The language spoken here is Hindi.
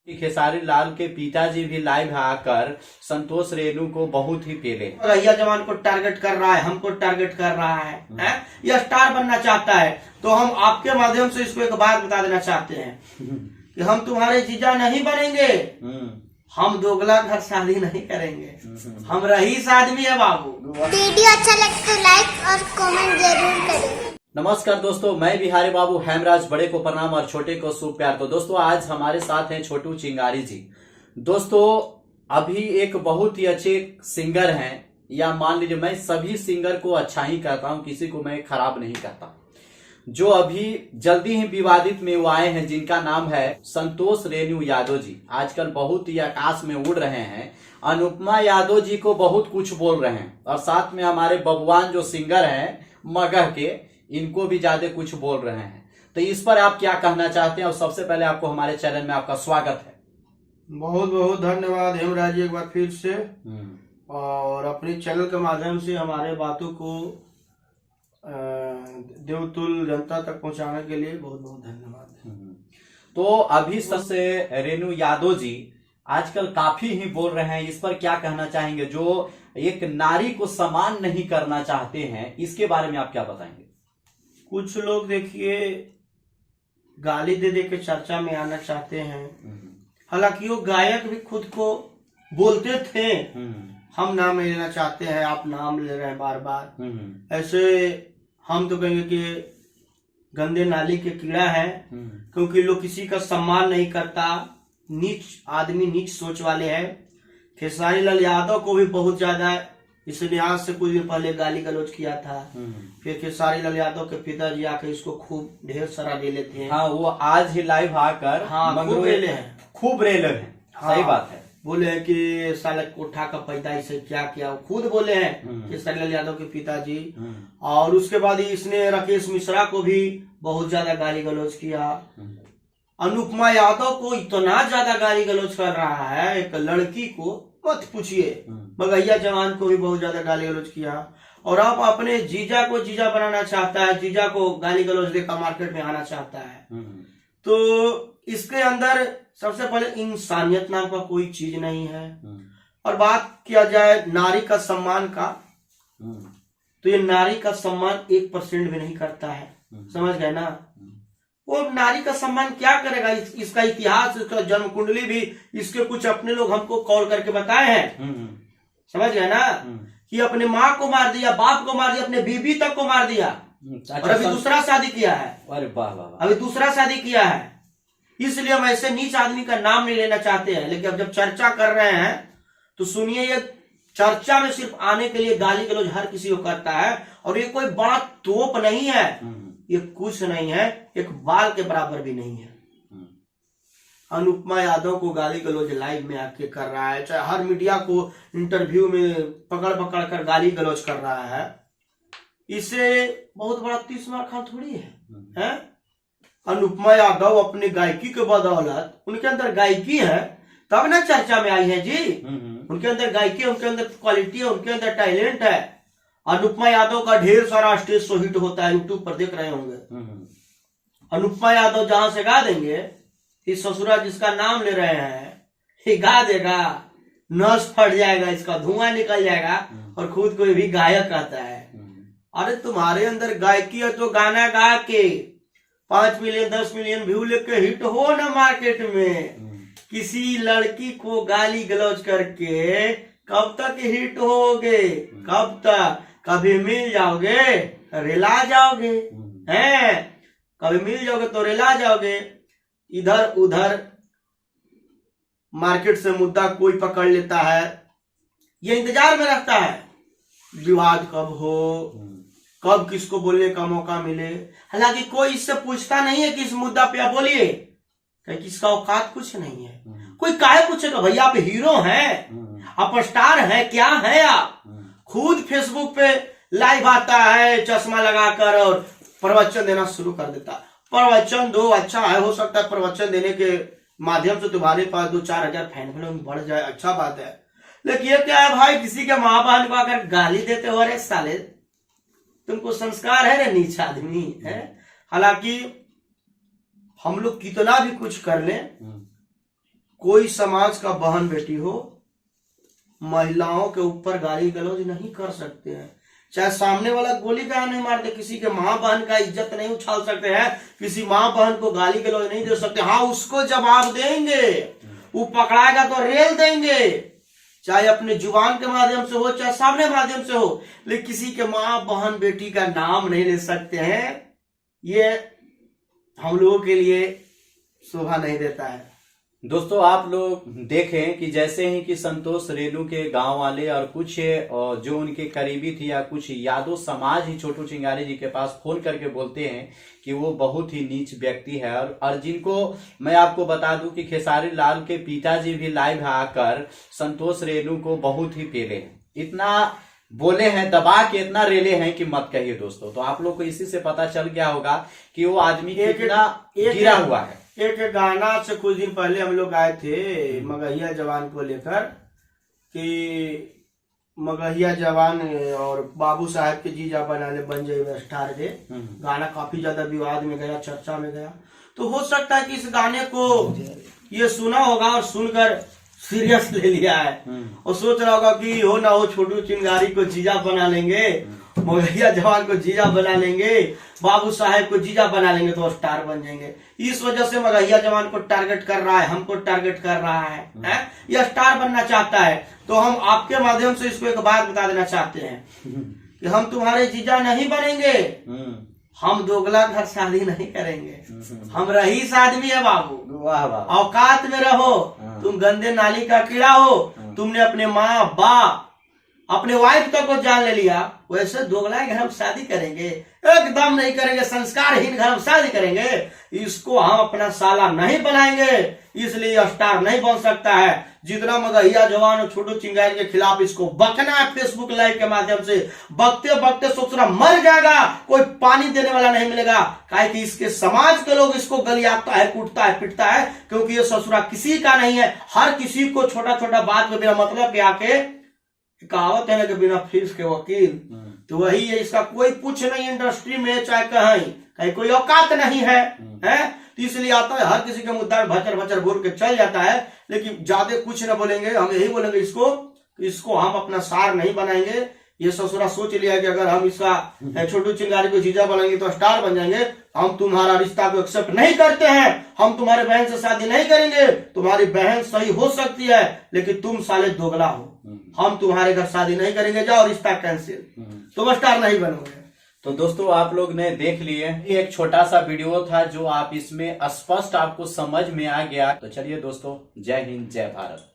खेसारी लाल के पिताजी भी लाइव आकर संतोष रेणु को बहुत ही पेले। रैया जवान को टारगेट कर रहा है, हमको टारगेट कर रहा है? यह स्टार बनना चाहता है। तो हम आपके माध्यम से इसको एक बात बता देना चाहते हैं कि हम तुम्हारे जीजा नहीं बनेंगे, हम दोगला घर शादी नहीं करेंगे, हम रईस आदमी है बाबू। वीडियो अच्छा लगे तो लाइक और कमेंट जरूर करें। नमस्कार दोस्तों, मैं बिहारी बाबू हेमराज, बड़े को प्रणाम और छोटे को शुभ प्यार। तो दोस्तों आज हमारे साथ हैं छोटू चिंगारी जी। दोस्तों अभी एक बहुत ही अच्छे सिंगर हैं, या मान लीजिए मैं सभी सिंगर को अच्छा ही कहता हूं, किसी को मैं खराब नहीं कहता। जो अभी जल्दी ही विवादित में वो आए हैं, जिनका नाम है संतोष रेणु यादव जी। आजकल बहुत ही आकाश में उड़ रहे हैं, अनुपमा यादव जी को बहुत कुछ बोल रहे हैं, और साथ में हमारे बबुआन जो सिंगर हैं मगह के, इनको भी ज्यादा कुछ बोल रहे हैं। तो इस पर आप क्या कहना चाहते हैं? और सबसे पहले आपको हमारे चैनल में आपका स्वागत है। बहुत बहुत धन्यवाद हेमराज जी एक बार फिर से, और अपने चैनल के माध्यम से हमारे बातों को देवतुल जनता तक पहुंचाने के लिए बहुत बहुत धन्यवाद। तो अभी सबसे रेणु यादव जी आजकल काफी ही बोल रहे हैं, इस पर क्या कहना चाहेंगे? जो एक नारी को सम्मान नहीं करना चाहते हैं, इसके बारे में आप क्या बताएंगे? कुछ लोग देखिए गाली दे दे के चर्चा में आना चाहते हैं। हालांकि वो गायक भी खुद को बोलते थे हम नाम नहीं लेना चाहते हैं, आप नाम ले रहे हैं बार बार। ऐसे हम तो कहेंगे कि गंदे नाली के कीड़ा है, क्योंकि लोग किसी का सम्मान नहीं करता, नीच आदमी, नीच सोच वाले हैं। खेसारी लाल यादव को भी बहुत ज्यादा इसने आज से कुछ दिन पहले गाली गलौज किया था। फिर खेसारी लाल यादव के पिताजी आकर इसको खूब ढेर सारा ले लेते हैं। हाँ, वो आज ही लाइव आकर खूब रेले हैं, खूब रेले हैं। सही बात है। बोले हैं कि साले कोठा का पैदाइश से क्या किया, खुद बोले हैं खेसारी लाल यादव के पिताजी। और उसके बाद इसने राकेश मिश्रा को भी बहुत ज्यादा गाली गलौज किया। अनुपमा यादव को इतना ज्यादा गाली गलौज कर रहा है, एक लड़की को मत पूछिए। मगहिया जवान को भी बहुत ज्यादा गाली गलौज किया, और अब अपने जीजा को जीजा बनाना चाहता है, जीजा को गाली गलौज देकर मार्केट में आना चाहता है। तो इसके अंदर सबसे पहले इंसानियत नाम का कोई चीज नहीं है। और बात किया जाए नारी का सम्मान का, तो ये नारी का सम्मान 1% भी नहीं करता है। समझ गए ना? वो नारी का सम्मान क्या करेगा? इसका इतिहास, इसका जन्म कुंडली भी इसके कुछ अपने लोग हमको कॉल करके बताए हैं। समझ गए ना? कि अपने माँ को मार दिया, बाप को मार दिया, अपने बीबी तक को मार दिया, और अभी दूसरा शादी किया है। अरे वाह वाह, अभी दूसरा शादी किया है। इसलिए हम ऐसे नीच आदमी का नाम नहीं लेना चाहते हैं। लेकिन अब जब चर्चा कर रहे हैं तो सुनिए, ये चर्चा में सिर्फ आने के लिए गाली गलौज हर किसी को करता है, और ये कोई बड़ा तोप नहीं है, ये कुछ नहीं है, एक बाल के बराबर भी नहीं है। अनुपमा यादव को गाली गलौज लाइव में आके कर रहा है, चाहे हर मीडिया को इंटरव्यू में पकड़ पकड़ कर गाली गलौज कर रहा है। इसे बहुत बड़ा 30 मार खान थोड़ी है? अनुपमा यादव अपनी गायकी के बदौलत, उनके अंदर गायकी है तब ना चर्चा में आई है जी। उनके अंदर गायकी, उनके अंदर क्वालिटी है, उनके अंदर टैलेंट है। अनुपमा यादव का ढेर सारा स्टेज शो हिट होता है, यूट्यूब पर देख रहे होंगे। अनुपमा यादव जहां से गा देंगे, इस ससुरा जिसका नाम ले रहे हैं, ये गा देगा, नस फट जाएगा, इसका धुआं निकल जाएगा, और खुद को भी गायक कहता है। अरे तुम्हारे अंदर गायकी है तो गाना गा के 5 मिलियन 10 मिलियन व्यू लेके हिट हो ना मार्केट में। किसी लड़की को गाली गलौज करके कब तक हिट होगे? कब तक? कभी मिल जाओगे, रिला जाओगे, हैं? कभी मिल जाओगे तो रिला जाओगे। इधर उधर मार्केट से मुद्दा कोई पकड़ लेता है, ये इंतजार में रहता है विवाद कब हो, कब किसको बोलने का मौका मिले। हालांकि कोई इससे पूछता नहीं है कि इस मुद्दा पे आप बोलिए, क्योंकि इसका औकात कुछ नहीं है। कोई काहे पूछेगा? भैया आप हीरो हैं, आप स्टार हैं, क्या है आप? खुद फेसबुक पे लाइव आता है चश्मा लगाकर और प्रवचन देना शुरू कर देता है। प्रवचन दो, अच्छा है, हो सकता है प्रवचन देने के माध्यम से तुम्हारे पास 2-4 हजार फैन फॉलोइंग बढ़ जाए, अच्छा बात है। लेकिन ये क्या है भाई, किसी के माँ बहन को अगर गाली देते हो, अरे साले तुमको संस्कार है रे, नीच आदमी है। हालांकि हम लोग कितना भी कुछ कर लें, कोई समाज का बहन बेटी हो, महिलाओं के ऊपर गाली गलौज नहीं कर सकते हैं। चाहे सामने वाला गोली का नहीं मारते, किसी के माँ बहन का इज्जत नहीं उछाल सकते हैं, किसी माँ बहन को गाली गलौज नहीं दे सकते। हाँ, उसको जवाब देंगे, वो पकड़ाएगा तो रेल देंगे, चाहे अपने जुबान के माध्यम से हो चाहे सामने माध्यम से हो, लेकिन किसी के माँ बहन बेटी का नाम नहीं ले सकते हैं। ये हम लोगों के लिए शोभा नहीं देता है। दोस्तों आप लोग देखें कि जैसे ही कि संतोष रेणु के गांव वाले और कुछ जो उनके करीबी थी या कुछ यादव समाज ही छोटू चिंगारी जी के पास फोन करके बोलते हैं कि वो बहुत ही नीच व्यक्ति है। और जिनको मैं आपको बता दूं कि खेसारी लाल के पिताजी भी लाइव आकर संतोष रेणु को बहुत ही पेले हैं, इतना बोले हैं, दबा के इतना रेले हैं कि मत कहिए दोस्तों। तो आप लोग को इसी से पता चल गया होगा कि वो आदमी कितना गिरा हुआ है। एक गाना से कुछ दिन पहले हम लोग आए थे मगहिया जवान को लेकर कि मगहिया जवान और बाबू साहब के जीजा बनाने बन जाए स्टार के। गाना काफी ज्यादा विवाद में गया, चर्चा में गया। तो हो सकता है कि इस गाने को ये सुना होगा और सुनकर सीरियस ले लिया है और सोच रहा होगा कि हो ना हो छोटू चिंगारी को जीजा बना लेंगे, मगहिया जवान को जीजा बना लेंगे, बाबू साहेब को जीजा बना लेंगे तो स्टार बन जाएंगे। इस वजह से मगहिया जवान को टारगेट कर रहा है, हमको टारगेट कर रहा है? यह स्टार बनना चाहता है। तो हम आपके माध्यम से इसको एक बात बता देना चाहते हैं कि हम तुम्हारे जीजा नहीं बनेंगे, हम दोगला घर शादी नहीं करेंगे, हम रईस आदमी है बाबू। वाह वाह, औकात में रहो, तुम गंदे नाली का कीड़ा हो, तुमने अपने माँ बाप अपने वाइफ तक को जान ले लिया, वैसे दोगला घर हम शादी करेंगे? एकदम नहीं करेंगे, संस्कारहीन घर हम शादी करेंगे। इसको हम अपना साला नहीं बनाएंगे, इसलिए स्टार नहीं बन सकता है। जितना मगहिया जवान और छोटू चिंगारी के खिलाफ इसको बकना है फेसबुक लाइव के माध्यम से, बकते बकते सोच रहा मर जाएगा, कोई पानी देने वाला नहीं मिलेगा। काहे कि इसके समाज के लोग इसको गलियाता है, कूटता है, पिटता है, क्योंकि ये ससुरा किसी का नहीं है। हर किसी को छोटा छोटा बात में बिना मतलब के आके, कहावत है ना कि बिना फीस के वकील, तो वही है। इसका कोई पूछ नहीं इंडस्ट्री में, चाहे कहीं कोई औकात नहीं है, तो इसलिए आता है हर किसी के मुद्दा में भचर भचर बोल के चल जाता है। लेकिन ज्यादा कुछ न बोलेंगे, हम यही बोलेंगे इसको हम अपना सार नहीं बनाएंगे। ये ससुरा सोच लिया कि अगर हम इसका छोटू चिंगारी को जीजा बनाएंगे तो स्टार बन जाएंगे। हम तुम्हारा रिश्ता को एक्सेप्ट नहीं करते हैं, हम तुम्हारे बहन से शादी नहीं करेंगे। तुम्हारी बहन सही हो सकती है लेकिन तुम साले दोगला हो, हम तुम्हारे घर शादी नहीं करेंगे, जाओ रिश्ता कैंसिल, तुम स्टार नहीं बनोगे। तो दोस्तों आप लोग ने देख लिए, ये एक छोटा सा वीडियो था जो आप इसमें स्पष्ट आपको समझ में आ गया। तो चलिए दोस्तों, जय हिंद जय भारत।